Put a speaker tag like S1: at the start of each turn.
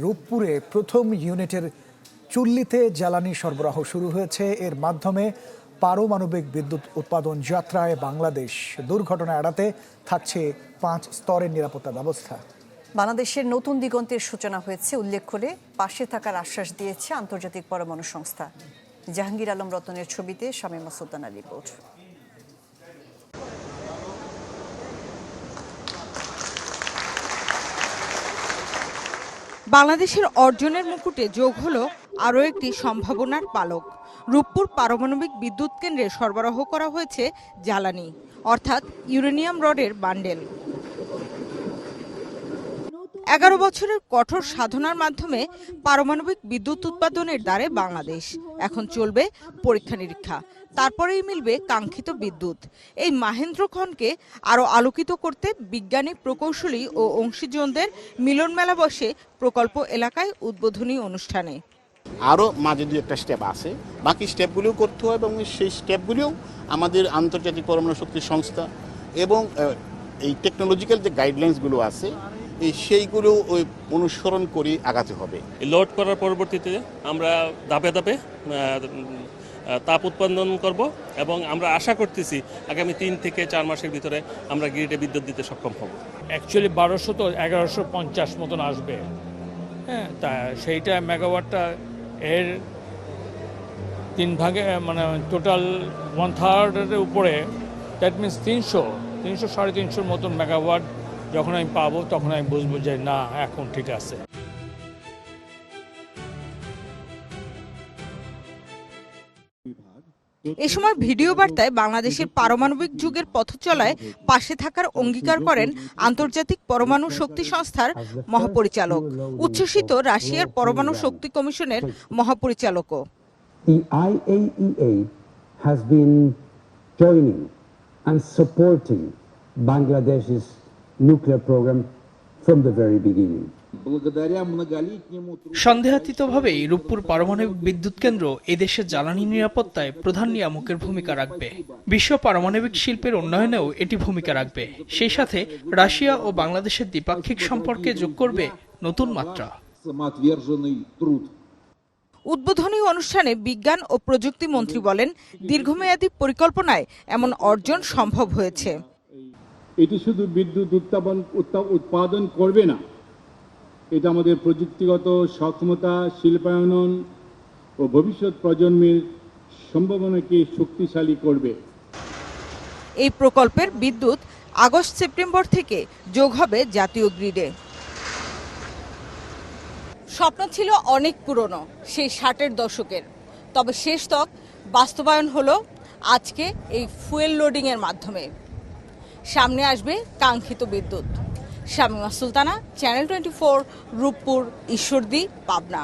S1: রূপপুরে প্রথম ইউনিটের চুল্লিতে জ্বালানি সরবরাহ শুরু হয়েছে। এর মাধ্যমে পারমাণবিক বিদ্যুৎ উৎপাদন যাত্রায় বাংলাদেশ দুর্ঘটনা এড়াতে থাকছে 5 স্তরের নিরাপত্তা ব্যবস্থা।
S2: বাংলাদেশের নতুন দিগন্তের সূচনা হয়েছে উল্লেখ করে পাশে থাকার আশ্বাস দিয়েছে আন্তর্জাতিক পরমাণু সংস্থা। জাহাঙ্গীর আলম রতনের ছবিতে শামীমা সুলতানার রিপোর্ট।
S3: বাংলাদেশের অর্জনের মুকুটে যোগ হলো আরও একটি সম্ভাবনার পালক। রূপপুর পারমাণবিক বিদ্যুৎ কেন্দ্রে সরবরাহ করা হয়েছে জ্বালানি, অর্থাৎ ইউরেনিয়াম রডের বান্ডেল। 11 বছরের কঠোর সাধনার মাধ্যমে পারমাণবিক বিদ্যুৎ উৎপাদনের দ্বারে বাংলাদেশ। এখন চলবে পরীক্ষা নিরীক্ষা, তারপরেই মিলবে কাঙ্ক্ষিত বিদ্যুৎ। এই মাহেন্দ্রক্ষণকে আরও আলোকিত করতে বিজ্ঞানী, প্রকৌশলী ও অংশীজনদের মিলন মেলা বসে প্রকল্প এলাকায় উদ্বোধনী অনুষ্ঠানে।
S4: আরও মাঝে দু একটা স্টেপ আছে, বাকি স্টেপগুলিও করতে হবে এবং সেই স্টেপগুলিও আমাদের আন্তর্জাতিক পরমাণু শক্তি সংস্থা এবং এই টেকনোলজিক্যাল যে গাইডলাইন্সগুলো আছে সেইগুলো ওই অনুসরণ করে আগাতে হবে।
S5: লোড করার পরবর্তীতে আমরা ধাপে ধাপে তাপ উৎপাদন করব এবং আমরা আশা করতেছি আগামী 3 থেকে 4 মাসের ভিতরে আমরা গ্রিডে বিদ্যুৎ দিতে সক্ষম হব।
S6: অ্যাকচুয়ালি 1200 তো 1150 মতন আসবে। হ্যাঁ, তা সেইটা মেগাওয়াটটা এর 3 ভাগে মানে টোটাল 1/3 উপরে, দ্যাট মিনস 300-350 মতন মেগাওয়াট যখন আমি পাবো তখন আমি বুঝবো যে না, এখন ঠিক আছে।
S3: এ সময় ভিডিও বার্তায় বাংলাদেশের পারমাণবিক যুগের পথচলায় পাশে থাকার অঙ্গীকার করেন আন্তর্জাতিক পরমাণু শক্তি সংস্থার মহাপরিচালক, উচ্ছ্বসিত রাশিয়ার পরমাণু শক্তি কমিশনের মহাপরিচালকও।
S7: The IAEA has been joining and supporting Bangladesh's nuclear program from the very beginning.
S8: সন্দেহাতীতভাবেই Rooppur পারমাণবিক বিদ্যুৎ কেন্দ্র এদেশের জ্বালানি নিরাপত্তায় প্রধান নিয়ামকের ভূমিকা রাখবে। বিশ্ব পারমাণবিক শিল্পের উন্নয়নেও এটি ভূমিকা রাখবে। সেই সাথে রাশিয়া ও বাংলাদেশের দ্বিপাক্ষিক সম্পর্কে যোগ করবে নতুন মাত্রা।
S3: উদ্বোধনী অনুষ্ঠানে বিজ্ঞান ও প্রযুক্তি মন্ত্রী বলেন, দীর্ঘমেয়াদী পরিকল্পনায় এমন অর্জন সম্ভব হয়েছে।
S9: এটি শুধু বিদ্যুৎ উৎপাদন করবে না, এটা আমাদের প্রযুক্তিগত সক্ষমতা, শিল্পায়ন ও ভবিষ্যৎ প্রজন্মের সম্ভাবনাকে শক্তিশালী করবে।
S3: এই প্রকল্পের বিদ্যুৎ আগস্ট-সেপ্টেম্বর থেকে যোগ হবে জাতীয় গ্রিডে। স্বপ্ন ছিল অনেক পুরনো, সেই 60-এর দশকের, তবে শেষ তক বাস্তবায়ন হলো আজকে এই ফুয়েল লোডিংয়ের মাধ্যমে। সামনে আসবে কাঙ্ক্ষিত বিদ্যুৎ। শামীমা সুলতানা, চ্যানেল 24, রূপপুর, ঈশ্বরদী, পাবনা।